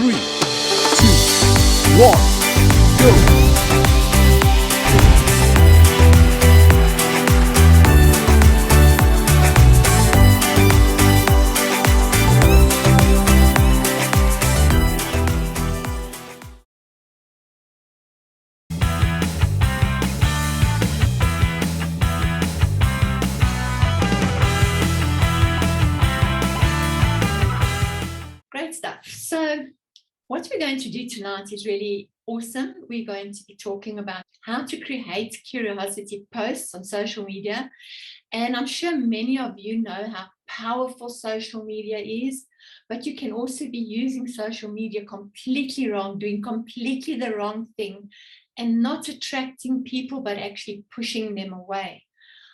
3, 2, 1, go! Great stuff. So what we're going to do tonight is really awesome. We're going to be talking about how to create curiosity posts on social media. And I'm sure many of you know how powerful social media is, but you can also be using social media completely wrong, doing completely the wrong thing, and not attracting people, but actually pushing them away.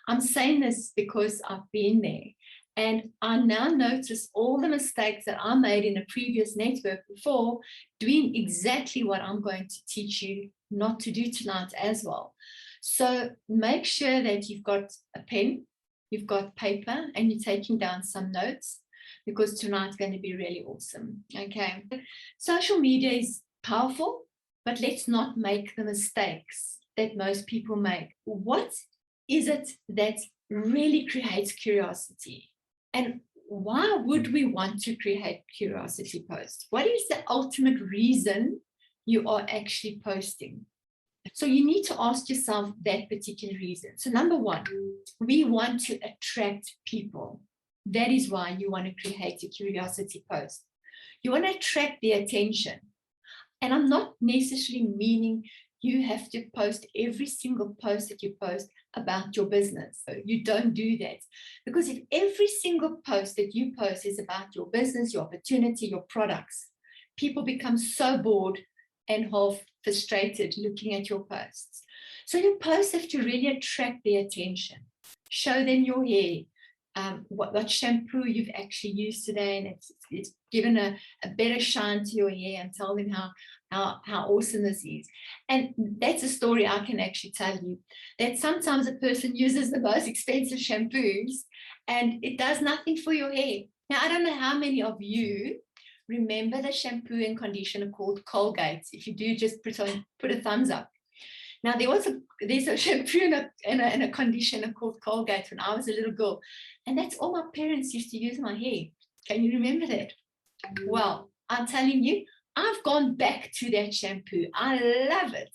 I'm saying this because I've been there. And I now notice all the mistakes that I made in a previous network before, doing exactly what I'm going to teach you not to do tonight as well. So make sure that you've got a pen, you've got paper, and you're taking down some notes, because tonight's going to be really awesome. Okay. Social media is powerful, but let's not make the mistakes that most people make. What is it that really creates curiosity? And why would we want to create curiosity posts? What is the ultimate reason you are actually posting? So you need to ask yourself that particular reason. So number one, we want to attract people. That is why you want to create a curiosity post. You want to attract their attention. And I'm not necessarily meaning you have to post every single post that you post about your business. You don't do that. Because if every single post that you post is about your business, your opportunity, your products, people become so bored and half frustrated looking at your posts. So your posts have to really attract their attention. Show them your hair, what shampoo you've actually used today, and it's given a better shine to your hair, and tell them how awesome this is. And that's a story I can actually tell you, that sometimes a person uses the most expensive shampoos and it does nothing for your hair. Now, I don't know how many of you remember the shampoo and conditioner called Colgate. If you do, just put a thumbs up. Now, there's a shampoo and a conditioner called Colgate when I was a little girl, and that's all my parents used to use in my hair. Can you remember that? Well, I'm telling you, I've gone back to that shampoo. I love it.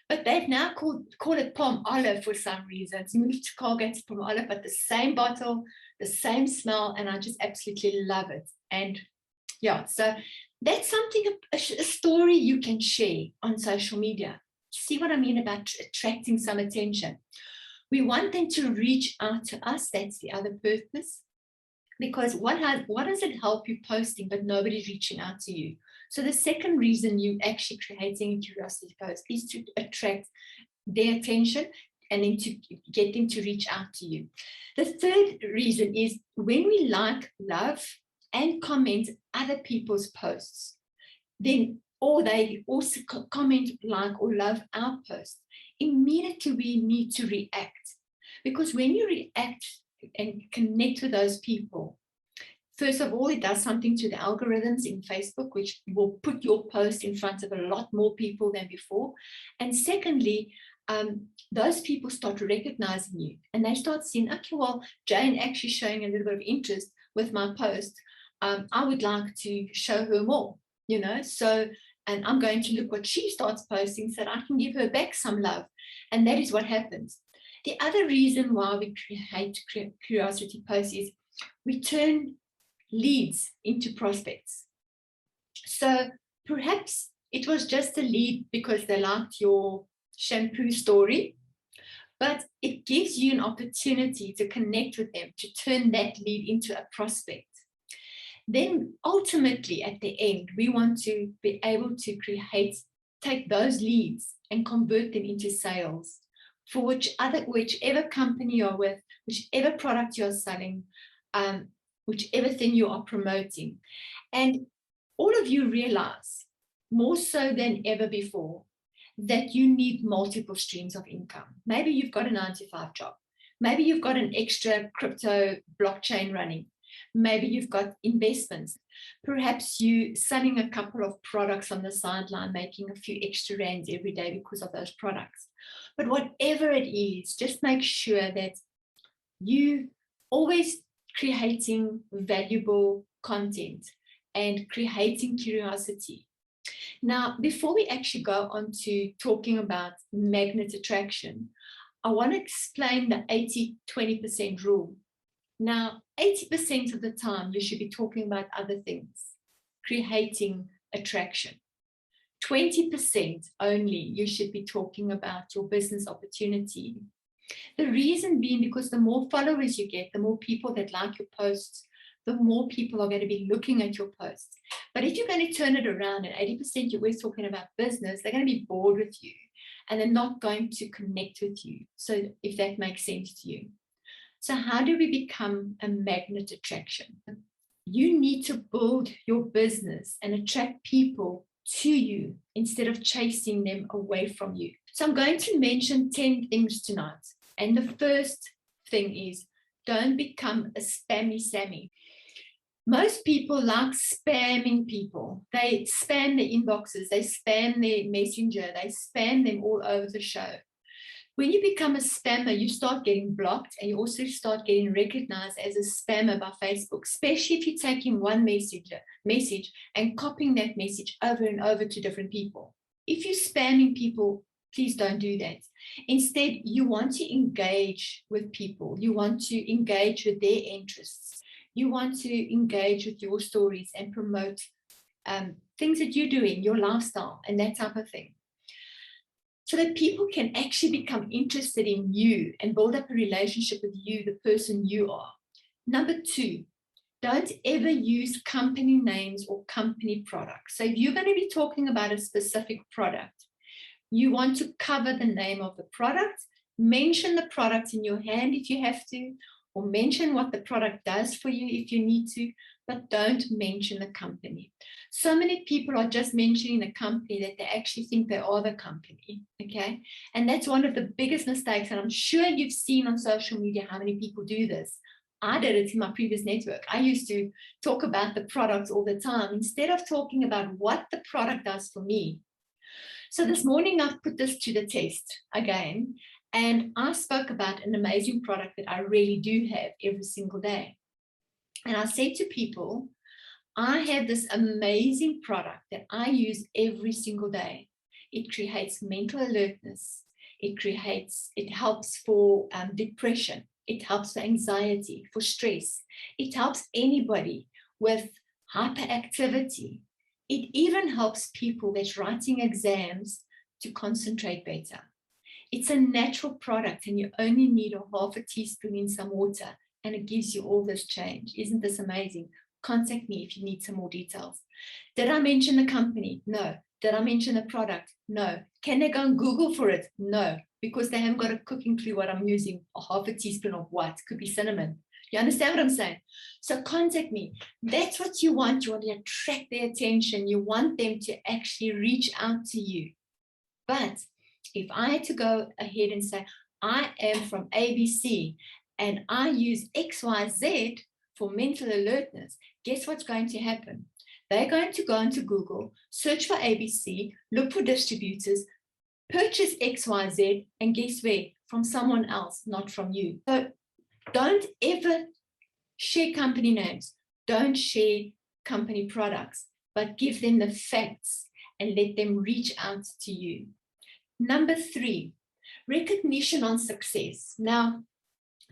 But they've now called it Palm Olive for some reason. It's moved to Colgate Palm Olive, but the same bottle, the same smell, and I just absolutely love it. And yeah, so that's something, a story you can share on social media. See what I mean about attracting some attention? We want them to reach out to us. That's the other purpose. Because what does it help you posting, but nobody's reaching out to you? So the second reason you actually creating a curiosity post is to attract their attention and then to get them to reach out to you. The third reason is when we like, love, and comment other people's posts, then or they also comment, like, or love our post, immediately we need to react. Because when you react and connect with those people, first of all, it does something to the algorithms in Facebook, which will put your post in front of a lot more people than before. And secondly, those people start recognizing you, and they start seeing, okay, well, Jane actually showing a little bit of interest with my post. I would like to show her more, so, and I'm going to look what she starts posting so that I can give her back some love. And that is what happens. The other reason why we create curiosity posts is we turn leads into prospects. So perhaps it was just a lead because they liked your shampoo story, but it gives you an opportunity to connect with them, to turn that lead into a prospect. Then ultimately at the end, we want to be able to take those leads and convert them into sales for whichever company you're with, whichever product you're selling, whichever thing you are promoting. And all of you realize, more so than ever before, that you need multiple streams of income. Maybe you've got a 9-to-5 job. Maybe you've got an extra crypto blockchain running. Maybe you've got investments. Perhaps you selling a couple of products on the sideline, making a few extra rands every day because of those products. But whatever it is, just make sure that you always creating valuable content and creating curiosity. Now, before we actually go on to talking about magnet attraction, I want to explain the 80-20% rule. Now, 80% of the time, you should be talking about other things, creating attraction. 20% only, you should be talking about your business opportunity. The reason being because the more followers you get, the more people that like your posts, the more people are going to be looking at your posts. But if you're going to turn it around and 80% you're always talking about business, they're going to be bored with you and they're not going to connect with you. So if that makes sense to you. So how do we become a magnet attraction? You need to build your business and attract people to you instead of chasing them away from you. So I'm going to mention 10 things tonight. And the first thing is, don't become a spammy Sammy. Most people like spamming people. They spam their inboxes, they spam their messenger, they spam them all over the show. When you become a spammer, you start getting blocked and you also start getting recognized as a spammer by Facebook, especially if you're taking one message and copying that message over and over to different people. If you're spamming people, please don't do that. Instead, you want to engage with people. You want to engage with their interests. You want to engage with your stories and promote things that you're doing, your lifestyle, and that type of thing, so that people can actually become interested in you and build up a relationship with you, the person you are. Number 2, don't ever use company names or company products. So if you're going to be talking about a specific product, you want to cover the name of the product, mention the product in your hand if you have to, or mention what the product does for you if you need to, but don't mention the company. So many people are just mentioning the company that they actually think they are the company, okay? And that's one of the biggest mistakes, and I'm sure you've seen on social media how many people do this. I did it in my previous network. I used to talk about the products all the time instead of talking about what the product does for me. So this morning I've put this to the test again, and I spoke about an amazing product that I really do have every single day. And I said to people, I have this amazing product that I use every single day. It creates mental alertness. It helps for depression. It helps for anxiety, for stress. It helps anybody with hyperactivity. It even helps people that's writing exams to concentrate better. It's a natural product and you only need a half a teaspoon in some water and it gives you all this change. Isn't this amazing? Contact me if you need some more details. Did I mention the company? No. Did I mention the product? No. Can they go and Google for it? No, because they haven't got a cooking clue what I'm using. A half a teaspoon of what? Could be cinnamon. You understand what I'm saying? So contact me. That's what you want. You want to attract their attention. You want them to actually reach out to you. But if I had to go ahead and say, I am from ABC and I use XYZ for mental alertness, guess what's going to happen? They're going to go into Google, search for ABC, look for distributors, purchase XYZ, and guess where? From someone else, not from you. So don't ever share company names. Don't share company products, but give them the facts and let them reach out to you. Number 3, recognition on success. Now,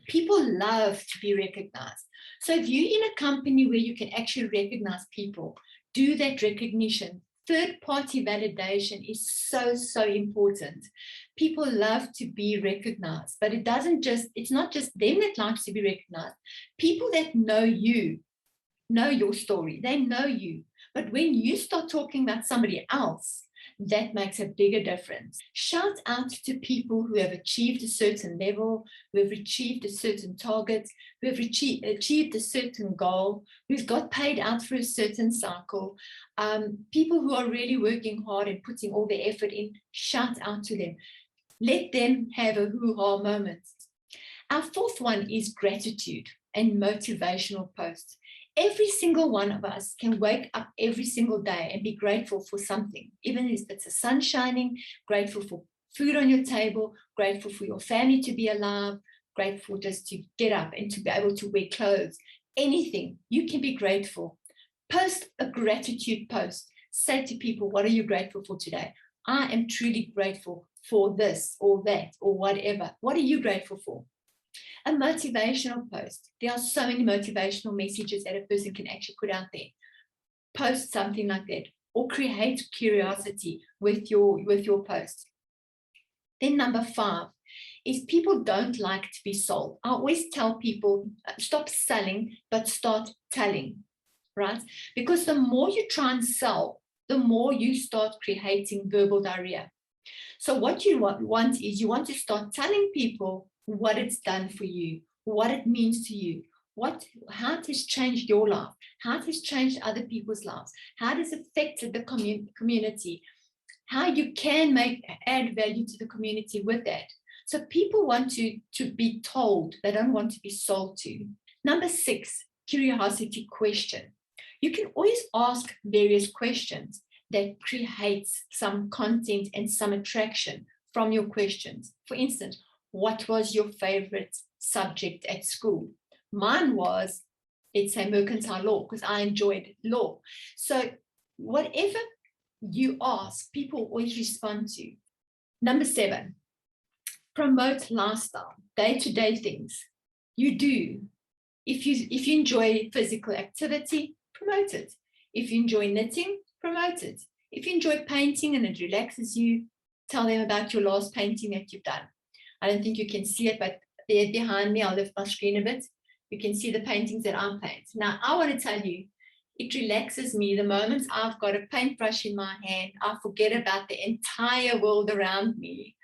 people love to be recognized. So if you're in a company where you can actually recognize people, do that recognition. Third-party validation is so important. People love to be recognized, but it's not just them that likes to be recognized. People that know you, know your story, they know you. But when you start talking about somebody else, that makes a bigger difference. Shout out to people who have achieved a certain level, who have achieved a certain target, who have achieved a certain goal, who've got paid out for a certain cycle. People who are really working hard and putting all their effort in, shout out to them. Let them have a hoo-ha moment. Our 4th one is gratitude. and motivational posts. Every single one of us can wake up every single day and be grateful for something, even if it's the sun shining, grateful for food on your table, grateful for your family to be alive, grateful just to get up and to be able to wear clothes. Anything, you can be grateful. Post a gratitude post. Say to people, what are you grateful for today? I am truly grateful for this or that or whatever. What are you grateful for? A motivational post. There are so many motivational messages that a person can actually put out there. Post something like that, or create curiosity with your post. Then number 5 is people don't like to be sold. I always tell people, stop selling, but start telling, right? Because the more you try and sell, the more you start creating verbal diarrhea. So what you want is you want to start telling people what it's done for you, what it means to you, how it has changed your life, how it has changed other people's lives, how it has affected the community, how you can add value to the community with that. So people want to be told, they don't want to be sold to. Number 6, curiosity question. You can always ask various questions that creates some content and some attraction from your questions. For instance, what was your favorite subject at school? Mine was, let's say, mercantile law, because I enjoyed law. So whatever you ask, people always respond to. Number 7, promote lifestyle, day-to-day things. You do. If you enjoy physical activity, promote it. If you enjoy knitting, promote it. If you enjoy painting and it relaxes you, tell them about your last painting that you've done. I don't think you can see it, but there behind me, I'll lift my screen a bit. You can see the paintings that I paint. Now, I want to tell you, it relaxes me. The moment I've got a paintbrush in my hand, I forget about the entire world around me.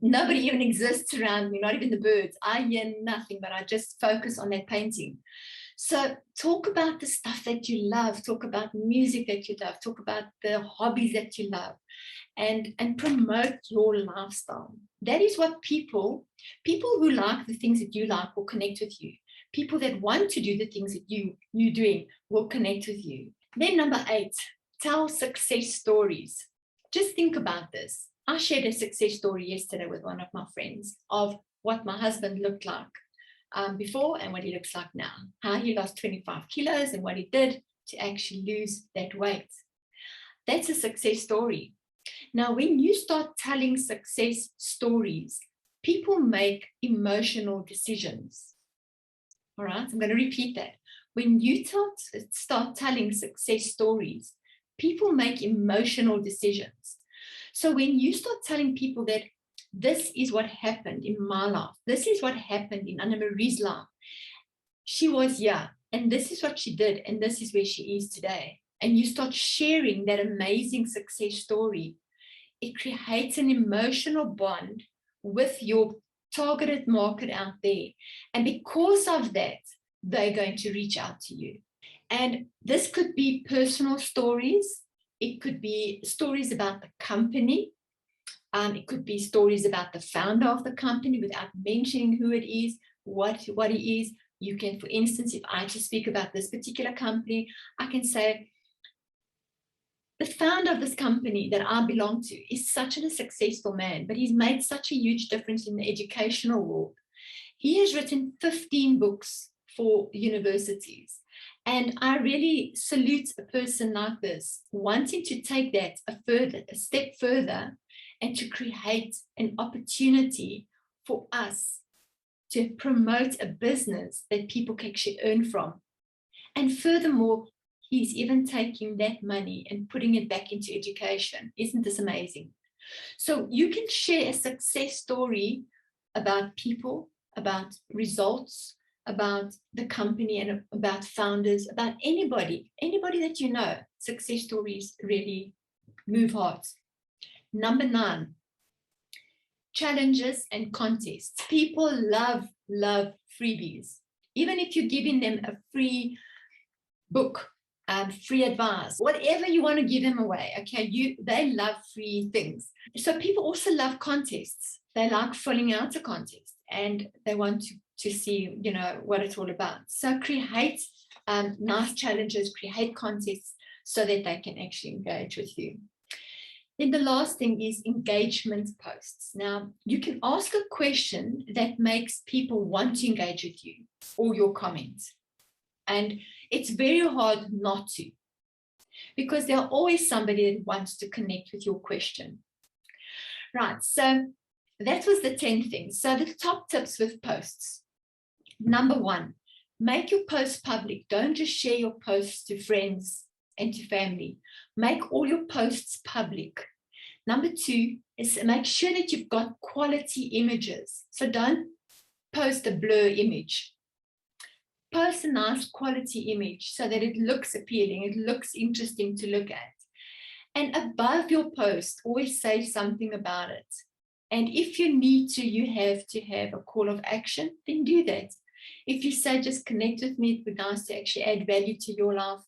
Nobody even exists around me, not even the birds. I hear nothing, but I just focus on that painting. So talk about the stuff that you love, talk about music that you love, talk about the hobbies that you love, and promote your lifestyle. That is what people who like the things that you like will connect with you. People that want to do the things that you're doing will connect with you. Then number 8, tell success stories. Just think about this. I shared a success story yesterday with one of my friends of what my husband looked like before and what he looks like now. How he lost 25 kilos and what he did to actually lose that weight. That's a success story. Now, when you start telling success stories, people make emotional decisions. All right, I'm going to repeat that. When you start telling success stories, people make emotional decisions. So when you start telling people that this is what happened in my life, this is what happened in Anna Marie's life, she was here, and this is what she did, and this is where she is today, and you start sharing that amazing success story, it creates an emotional bond with your targeted market out there. And because of that, they're going to reach out to you. And this could be personal stories. It could be stories about the company. It could be stories about the founder of the company without mentioning who it is, what it is. You can, for instance, if I just speak about this particular company, I can say, the founder of this company that I belong to is such a successful man, but he's made such a huge difference in the educational world. He has written 15 books for universities. And I really salute a person like this, wanting to take that a step further and to create an opportunity for us to promote a business that people can actually earn from. And furthermore, he's even taking that money and putting it back into education. Isn't this amazing? So you can share a success story about people, about results, about the company, and about founders, about anybody that you know. Success stories really move hearts. Number 9, challenges and contests. People love freebies. Even if you're giving them a free book, free advice, whatever you want to give them away, okay, they love free things. So people also love contests. They like filling out a contest, and they want to see, you know, what it's all about. So create nice challenges, create contests so that they can actually engage with you. Then the last thing is engagement posts. Now, you can ask a question that makes people want to engage with you or your comments. And it's very hard not to, because there's always somebody that wants to connect with your question. Right, so that was the 10 things. So the top tips with posts. Number 1, make your posts public. Don't just share your posts to friends and to family. Make all your posts public. Number 2 is make sure that you've got quality images. So don't post a blur image. Post a nice quality image so that it looks appealing, it looks interesting to look at. And above your post, always say something about it. And if you need to, you have to have a call of action, then do that. If you say just connect with me, it would be nice to actually add value to your life,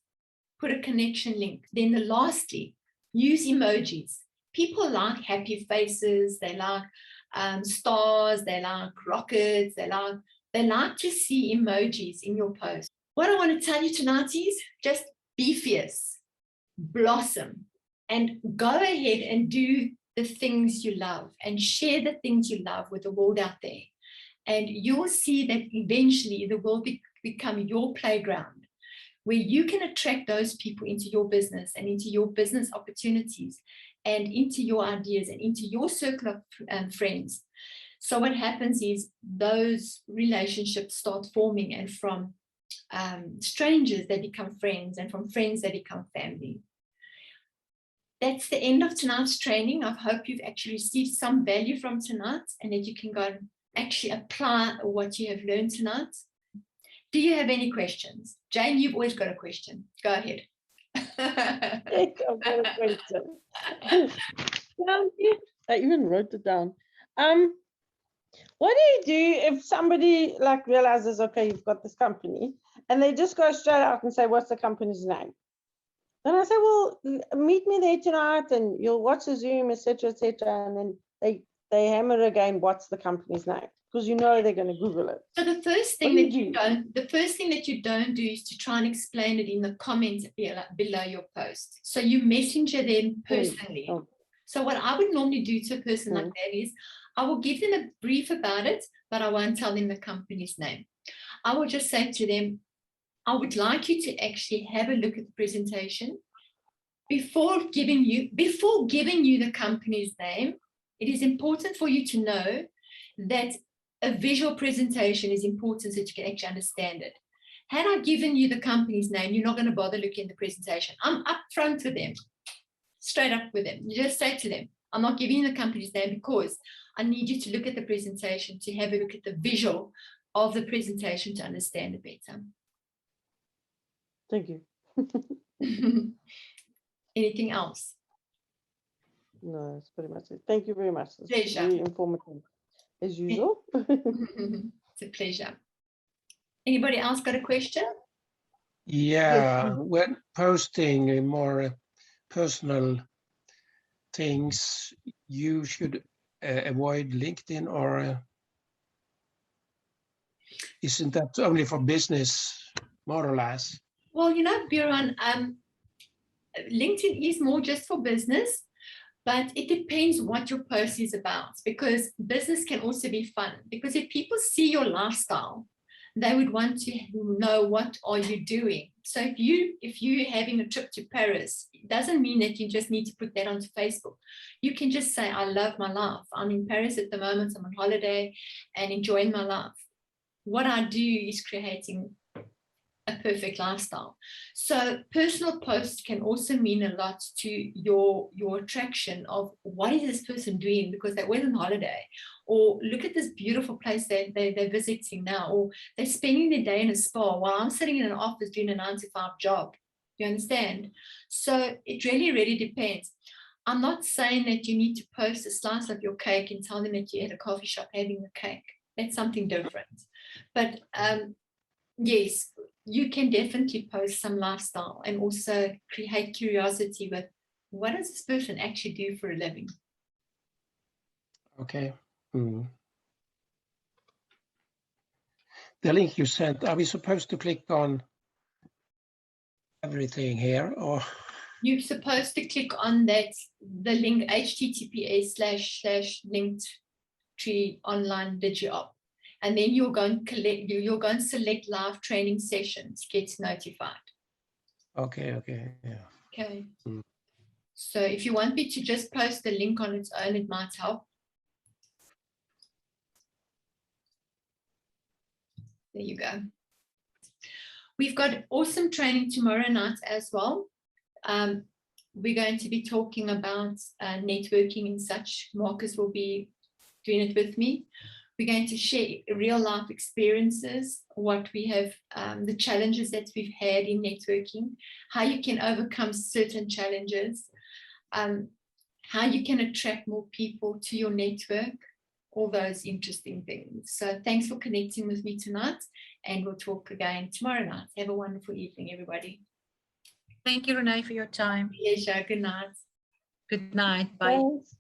put a connection link. Then lastly, use emojis. People like happy faces, they like stars, they like rockets, they like to see emojis in your post. What I want to tell you tonight is just be fierce, blossom, and go ahead and do the things you love and share the things you love with the world out there. And you'll see that eventually the world become your playground, where you can attract those people into your business and into your business opportunities and into your ideas and into your circle of friends. So what happens is those relationships start forming, and from strangers they become friends, and from friends they become family. That's the end of tonight's training. I hope you've actually received some value from tonight and that you can go and actually apply what you have learned tonight. Do you have any questions? Jane, you've always got a question. Go ahead. I've got a question. I even wrote it down. What do you do if somebody like realizes, okay, you've got this company, and they just go straight out and say, what's the company's name? Then I say, well, meet me there tonight and you'll watch the Zoom, etc., etc. And then they hammer again, what's the company's name? Because you know they're going to Google it. So the first thing that you don't do is to try and explain it in the comments below your post. So you messenger them personally. Oh. So what I would normally do to a person like that is I will give them a brief about it, but I won't tell them the company's name. I will just say to them, I would like you to actually have a look at the presentation. Before giving you the company's name, it is important for you to know that a visual presentation is important so that you can actually understand it. Had I given you the company's name, you're not going to bother looking at the presentation. I'm upfront with them, straight up with them. You just say to them, I'm not giving you the company's name because I need you to look at the presentation, to have a look at the visual of the presentation to understand it better. Thank you. Anything else? No, that's pretty much it. Thank you very much. It's Pleasure. very informative, as usual. It's a pleasure. Anybody else got a question? Yeah, Yes. when posting more personal things, you should avoid LinkedIn, or isn't that only for business, more or less? Well, you know, Buran, LinkedIn is more just for business, but it depends what your post is about, because business can also be fun. Because if people see your lifestyle, they would want to know what are you doing. So if you're having a trip to Paris, it doesn't mean that you just need to put that onto Facebook. You can just say, I love my life. I'm in Paris at the moment. I'm on holiday and enjoying my life. What I do is creating a perfect lifestyle. So personal posts can also mean a lot to your attraction of what is this person doing because they went on holiday, or look at this beautiful place that they're visiting now, or they're spending their day in a spa while I'm sitting in an office doing a 9-to-5 job. You understand? So it really, really depends. I'm not saying that you need to post a slice of your cake and tell them that you're at a coffee shop having a cake. That's something different. But yes, you can definitely post some lifestyle and also create curiosity with what does this person actually do for a living? Okay. the link you sent, are we supposed to click on everything here or? You're supposed to click on that, the link https://linktree online DigiOp. And then you'll go and select live training sessions, get notified. Okay, yeah. Okay. Mm. So if you want me to just post the link on its own, it might help. There you go. We've got awesome training tomorrow night as well. We're going to be talking about networking and such. Marcus will be doing it with me. We're going to share real life experiences, what we have, the challenges that we've had in networking, how you can overcome certain challenges, how you can attract more people to your network, all those interesting things. So thanks for connecting with me tonight, and we'll talk again tomorrow night. Have a wonderful evening, everybody. Thank you, Renee, for your time. Pleasure. Good night. Good night. Bye. Thanks.